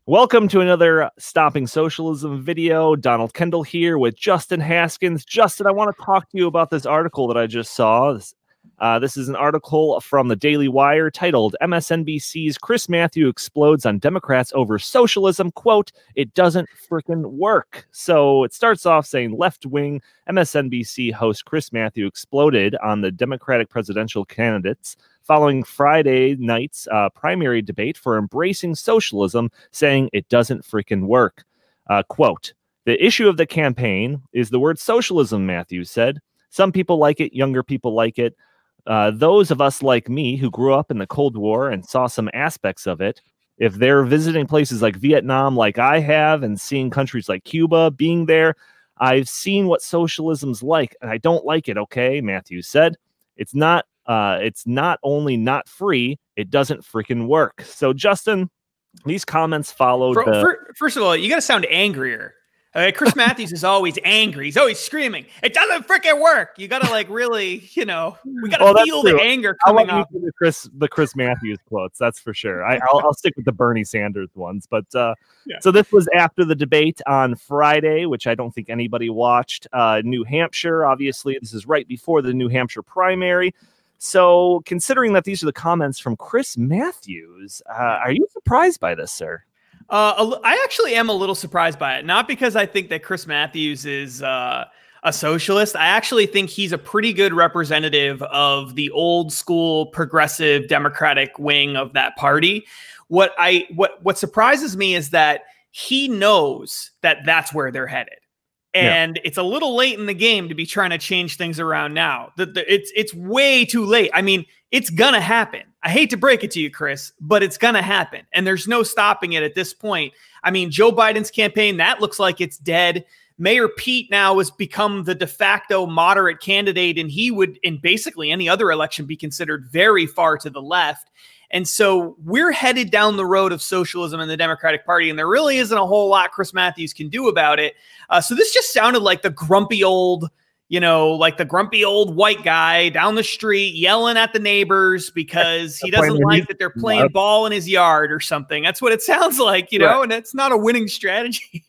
Welcome to another Stopping Socialism video. Donald Kendall here with Justin Haskins. Justin, I want to talk to you about this article that I just saw. This is an article from the Daily Wire titled MSNBC's Chris Matthews explodes on Democrats over socialism. Quote, "It doesn't frickin' work." So it starts off saying left-wing MSNBC host Chris Matthews exploded on the Democratic presidential candidates following Friday night's primary debate for embracing socialism, saying it doesn't freaking work. Quote, "The issue of the campaign is the word socialism," Matthews said. "Some people like it, younger people like it. Those of us like me who grew up in the Cold War and saw some aspects of it, if they're visiting places like Vietnam like I have and seeing countries like Cuba being there, I've seen what socialism's like, and I don't like it, okay," Matthews said. It's not only not free, it doesn't freaking work. So, Justin, these comments followed. First of all, you got to sound angrier. Chris Matthews is always angry. He's always screaming, "It doesn't freaking work." You got to like really, we got to feel the anger coming up. The Chris Matthews quotes, that's for sure. I'll stick with the Bernie Sanders ones. But So this was after the debate on Friday, which I don't think anybody watched. New Hampshire, obviously, this is right before the New Hampshire primary. So considering that these are the comments from Chris Matthews, are you surprised by this, sir? I actually am a little surprised by it. Not because I think that Chris Matthews is a socialist. I actually think he's a pretty good representative of the old school progressive Democratic wing of that party. What surprises me is that he knows that that's where they're headed. And it's a little late in the game to be trying to change things around now. It's way too late. I mean, it's going to happen. I hate to break it to you, Chris, but it's going to happen. And there's no stopping it at this point. I mean, Joe Biden's campaign, that looks like it's dead. Mayor Pete now has become the de facto moderate candidate, and he would, in basically any other election, be considered very far to the left. And so we're headed down the road of socialism in the Democratic Party, and there really isn't a whole lot Chris Matthews can do about it. So this just sounded like the grumpy old, white guy down the street yelling at the neighbors because he doesn't like that they're playing ball in his yard or something. That's what it sounds like, and it's not a winning strategy.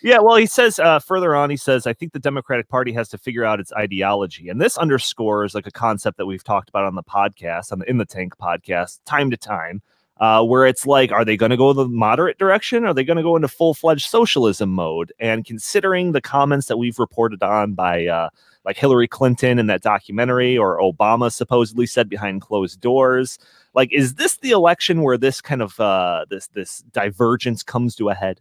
Yeah, well, he says further on, he says, "I think the Democratic Party has to figure out its ideology." And this underscores like a concept that we've talked about on the podcast, on the In the Tank podcast, time to time, where it's like, are they going to go the moderate direction? Or are they going to go into full-fledged socialism mode? And considering the comments that we've reported on by like Hillary Clinton in that documentary, or Obama supposedly said behind closed doors, like, is this the election where this kind of this divergence comes to a head?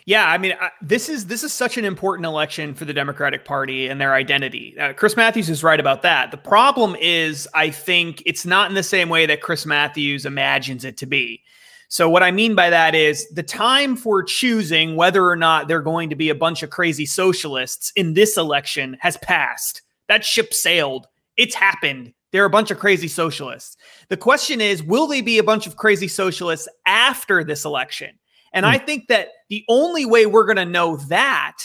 Yeah, I mean, this is such an important election for the Democratic Party and their identity. Chris Matthews is right about that. The problem is, I think it's not in the same way that Chris Matthews imagines it to be. So what I mean by that is the time for choosing whether or not they're going to be a bunch of crazy socialists in this election has passed. That ship sailed. It's happened. They're a bunch of crazy socialists. The question is, will they be a bunch of crazy socialists after this election? And I think that the only way we're going to know that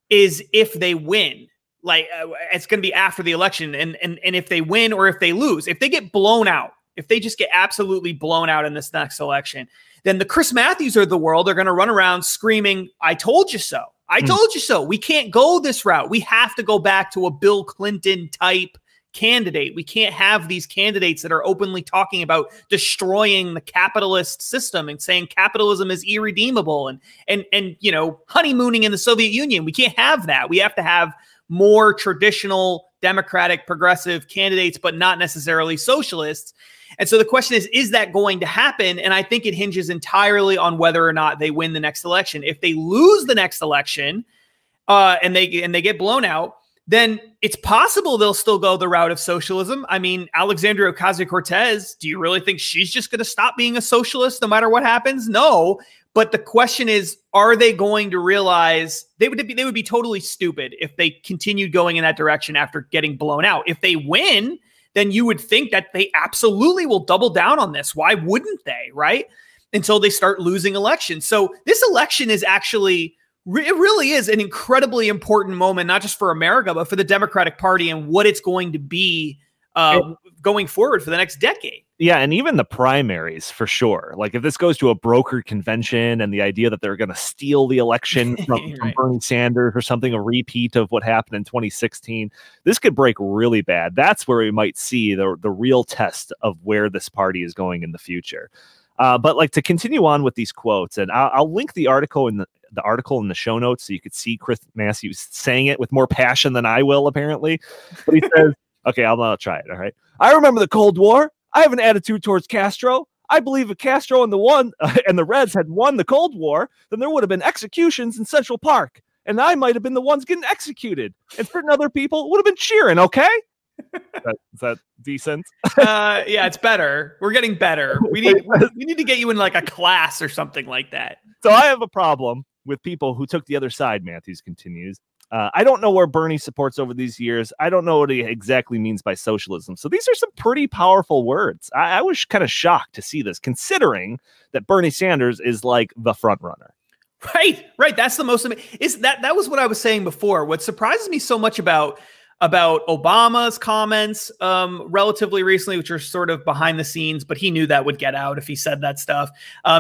is if they win. Like, it's going to be after the election. And if they win or if they lose, if they get blown out, if they just get absolutely blown out in this next election, then the Chris Matthews of the world are going to run around screaming, "I told you so. I told you so. We can't go this route. We have to go back to a Bill Clinton type candidate. We can't have these candidates that are openly talking about destroying the capitalist system and saying capitalism is irredeemable and honeymooning in the Soviet Union. We can't have that. We have to have more traditional democratic progressive candidates, but not necessarily socialists." And so the question is that going to happen? And I think it hinges entirely on whether or not they win the next election. If they lose the next election and they get blown out, then it's possible they'll still go the route of socialism. I mean, Alexandria Ocasio-Cortez, do you really think she's just going to stop being a socialist no matter what happens? No. But the question is, are they going to realize they would be totally stupid if they continued going in that direction after getting blown out? If they win, then you would think that they absolutely will double down on this. Why wouldn't they, right? Until they start losing elections. So this election is actually... it really is an incredibly important moment, not just for America, but for the Democratic Party and what it's going to be going forward for the next decade. Yeah, and even the primaries for sure. Like if this goes to a brokered convention and the idea that they're going to steal the election from Right. Bernie Sanders or something, a repeat of what happened in 2016, this could break really bad. That's where we might see the real test of where this party is going in the future. But like to continue on with these quotes, and I'll link the article in the article in the show notes so you could see Chris Matthews saying it with more passion than I will, apparently. But he says, okay, I'll try it. All right. I remember the Cold War. I have an attitude towards Castro. I believe if Castro and the Reds had won the Cold War, then there would have been executions in Central Park, and I might have been the ones getting executed, and certain other people would have been cheering. Okay, is that decent? Yeah, it's better. We're getting better. We need to get you in like a class or something like that. So I have a problem with people who took the other side. Matthews continues. I don't know where Bernie supports over these years. I don't know what he exactly means by socialism. So these are some pretty powerful words. I was kind of shocked to see this, considering that Bernie Sanders is like the front runner. Right. That's the most. That was what I was saying before. What surprises me so much about Obama's comments relatively recently, which are sort of behind the scenes, but he knew that would get out if he said that stuff.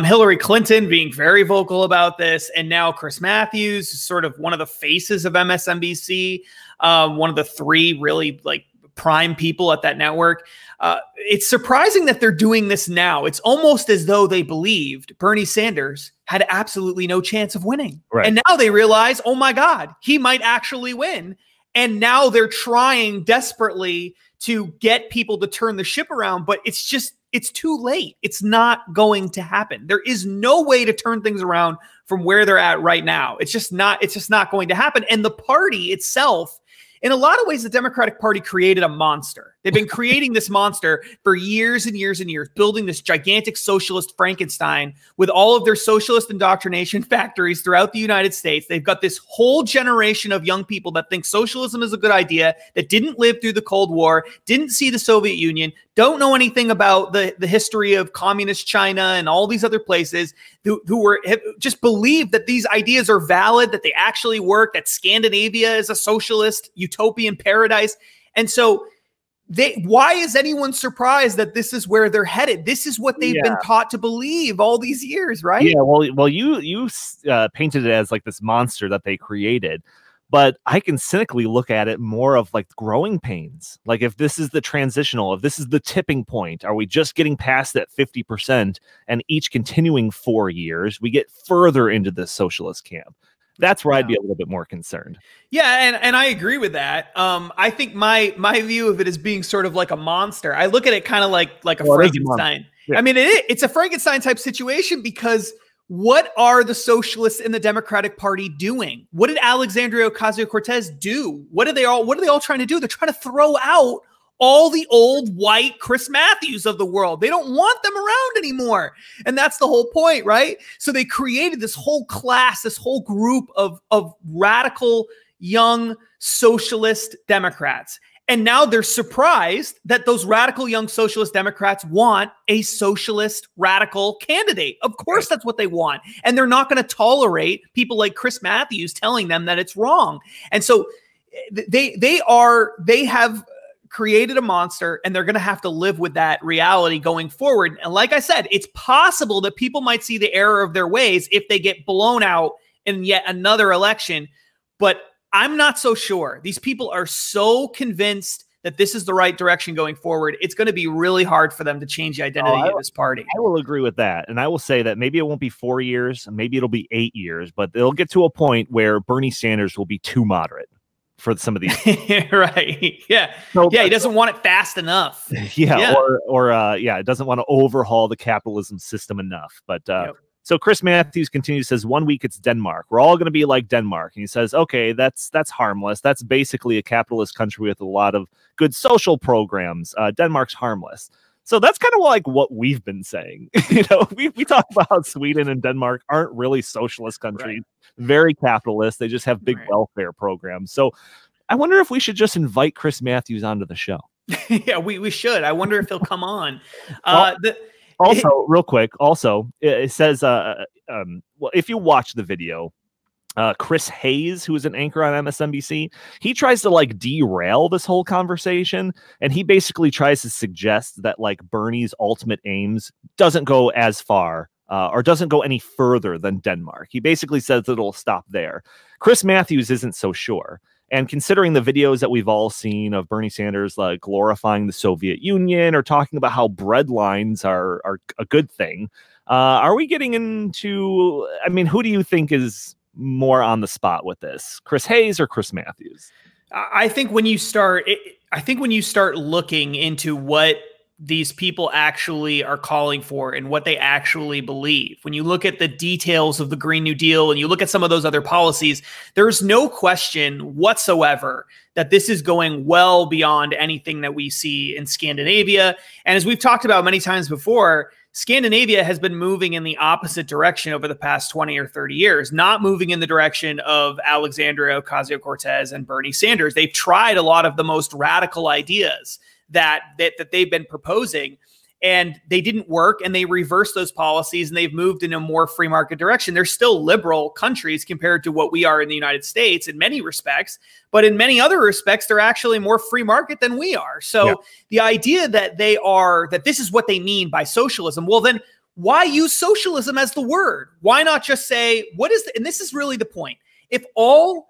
Hillary Clinton being very vocal about this, and now Chris Matthews, sort of one of the faces of MSNBC, one of the three really like prime people at that network. It's surprising that they're doing this now. It's almost as though they believed Bernie Sanders had absolutely no chance of winning. Right. And now they realize, oh my God, he might actually win. And now they're trying desperately to get people to turn the ship around, but it's too late. It's not going to happen. There is no way to turn things around from where they're at right now. It's just not going to happen. And the party itself, in a lot of ways, the Democratic Party created a monster. They've been creating this monster for years and years and years, building this gigantic socialist Frankenstein with all of their socialist indoctrination factories throughout the United States. They've got this whole generation of young people that think socialism is a good idea, that didn't live through the Cold War, didn't see the Soviet Union, don't know anything about the history of communist China and all these other places, who have just believed that these ideas are valid, that they actually work, that Scandinavia is a socialist utopian paradise. And so why is anyone surprised that this is where they're headed? This is what they've been taught to believe all these years, right? Yeah, well, you painted it as like this monster that they created, but I can cynically look at it more of like growing pains. Like if this is the transitional, if this is the tipping point, are we just getting past that 50% and each continuing 4 years, we get further into the socialist camp? That's where I'd be a little bit more concerned. Yeah, and I agree with that. I think my view of it is being sort of like a monster. I look at it kind of like a Frankenstein. I mean, it's a Frankenstein type situation, because what are the socialists in the Democratic Party doing? What did Alexandria Ocasio-Cortez do? What are they all trying to do? They're trying to throw out all the old white Chris Matthews of the world. They don't want them around anymore. And that's the whole point, right? So they created this whole class, this whole group of radical young socialist Democrats. And now they're surprised that those radical young socialist Democrats want a socialist radical candidate. Of course, that's what they want. And they're not going to tolerate people like Chris Matthews telling them that it's wrong. And so they have created a monster, and they're going to have to live with that reality going forward. And like I said, it's possible that people might see the error of their ways if they get blown out in yet another election. But I'm not so sure. These people are so convinced that this is the right direction going forward. It's going to be really hard for them to change the identity of this party. I will agree with that. And I will say that maybe it won't be 4 years, maybe it'll be 8 years, but it'll get to a point where Bernie Sanders will be too moderate for some of these. Right. Yeah. So, he doesn't want it fast enough. Or it doesn't want to overhaul the capitalism system enough. But so Chris Matthews continues, says 1 week it's Denmark. We're all going to be like Denmark. And he says, okay, that's harmless. That's basically a capitalist country with a lot of good social programs. Denmark's harmless. So that's kind of like what we've been saying. We talk about how Sweden and Denmark aren't really socialist countries, very capitalist. They just have big welfare programs. So I wonder if we should just invite Chris Matthews onto the show. Yeah, we should. I wonder if he'll come on. Also, real quick, it says, well, if you watch the video, Chris Hayes, who is an anchor on MSNBC, he tries to like derail this whole conversation. And he basically tries to suggest that like Bernie's ultimate aims doesn't go as far or doesn't go any further than Denmark. He basically says that it'll stop there. Chris Matthews isn't so sure. And considering the videos that we've all seen of Bernie Sanders like glorifying the Soviet Union or talking about how bread lines are a good thing, are we getting into, I mean, who do you think is more on the spot with this, Chris Hayes or Chris Matthews? I think when you start, looking into what these people actually are calling for and what they actually believe, when you look at the details of the Green New Deal and you look at some of those other policies, there's no question whatsoever that this is going well beyond anything that we see in Scandinavia. And as we've talked about many times before, Scandinavia has been moving in the opposite direction over the past 20 or 30 years, not moving in the direction of Alexandria Ocasio-Cortez and Bernie Sanders. They've tried a lot of the most radical ideas that they've been proposing, and they didn't work, and they reversed those policies, and they've moved in a more free market direction. They're still liberal countries compared to what we are in the United States in many respects, but in many other respects, they're actually more free market than we are. So the idea that that this is what they mean by socialism, well, then why use socialism as the word? Why not just say, what is, and this is really the point. If all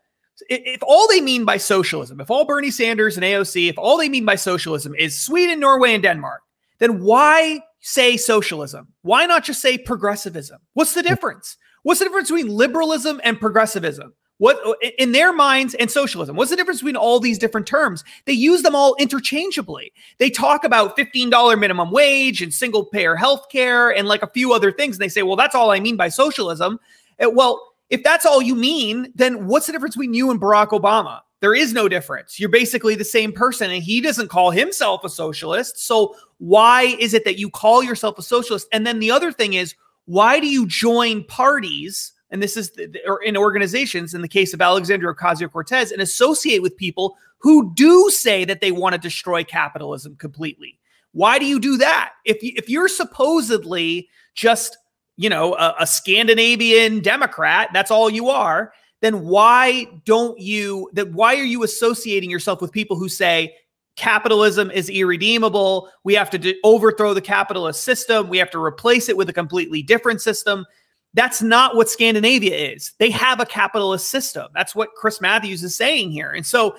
they mean by socialism, if all Bernie Sanders and AOC, if all they mean by socialism is Sweden, Norway, and Denmark, then why say socialism? Why not just say progressivism? What's the difference? What's the difference between liberalism and progressivism? What in their minds and socialism? What's the difference between all these different terms? They use them all interchangeably. They talk about $15 minimum wage and single payer healthcare and like a few other things. And they say, well, that's all I mean by socialism. Well, if that's all you mean, then what's the difference between you and Barack Obama? There is no difference. You're basically the same person, and he doesn't call himself a socialist. So why is it that you call yourself a socialist? And then the other thing is, why do you join parties? And this is in organizations, in the case of Alexandria Ocasio-Cortez, and associate with people who do say that they want to destroy capitalism completely. Why do you do that? If you're supposedly just, a Scandinavian Democrat, that's all you are, then why are you associating yourself with people who say capitalism is irredeemable? We have to overthrow the capitalist system. We have to replace it with a completely different system. That's not what Scandinavia is. They have a capitalist system. That's what Chris Matthews is saying here. And so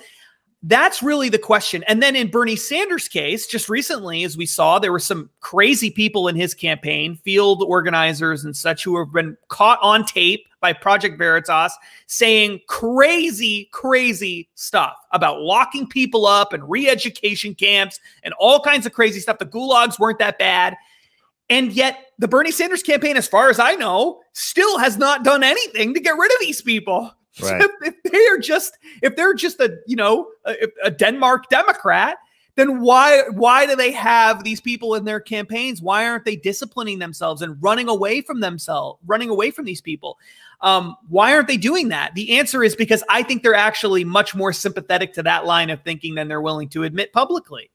that's really the question. And then in Bernie Sanders' case, just recently, as we saw, there were some crazy people in his campaign, field organizers and such, who have been caught on tape by Project Veritas saying crazy, crazy stuff about locking people up and re-education camps and all kinds of crazy stuff. The gulags weren't that bad. And yet the Bernie Sanders campaign, as far as I know, still has not done anything to get rid of these people. Right. So if they're just a Denmark Democrat, then why do they have these people in their campaigns? Why aren't they disciplining themselves and running away from these people? Why aren't they doing that? The answer is because I think they're actually much more sympathetic to that line of thinking than they're willing to admit publicly.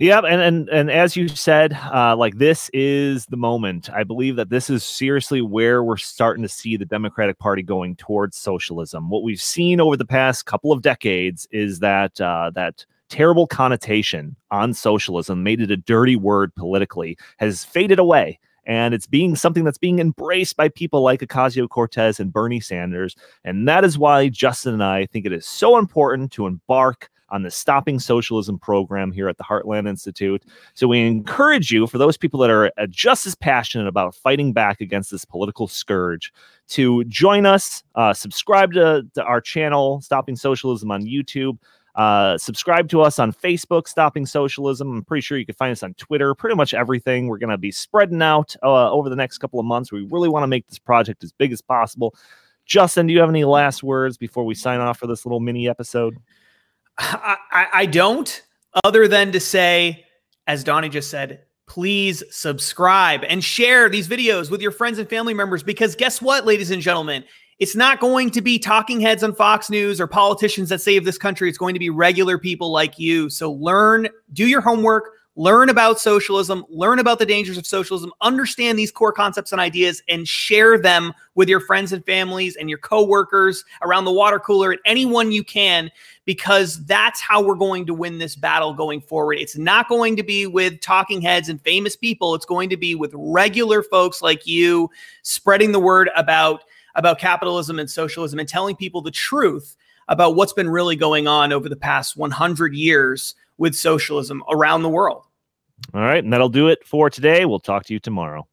Yeah, and as you said, like, this is the moment. I believe that this is seriously where we're starting to see the Democratic Party going towards socialism. What we've seen over the past couple of decades is that that terrible connotation on socialism, made it a dirty word politically, has faded away. And it's being something that's being embraced by people like Ocasio-Cortez and Bernie Sanders. And that is why Justin and I think it is so important to embark on the Stopping Socialism program here at the Heartland Institute. So we encourage you, for those people that are just as passionate about fighting back against this political scourge, to join us, subscribe to our channel, Stopping Socialism on YouTube, subscribe to us on Facebook, Stopping Socialism. I'm pretty sure you can find us on Twitter, pretty much everything. We're going to be spreading out over the next couple of months. We really want to make this project as big as possible. Justin, do you have any last words before we sign off for this little mini episode? I don't, other than to say, as Donnie just said, please subscribe and share these videos with your friends and family members, because guess what, ladies and gentlemen? It's not going to be talking heads on Fox News or politicians that save this country. It's going to be regular people like you. So do your homework, learn about socialism, learn about the dangers of socialism, understand these core concepts and ideas, and share them with your friends and families and your coworkers around the water cooler and anyone you can, because that's how we're going to win this battle going forward. It's not going to be with talking heads and famous people. It's going to be with regular folks like you spreading the word about capitalism and socialism and telling people the truth about what's been really going on over the past 100 years with socialism around the world. All right. And that'll do it for today. We'll talk to you tomorrow.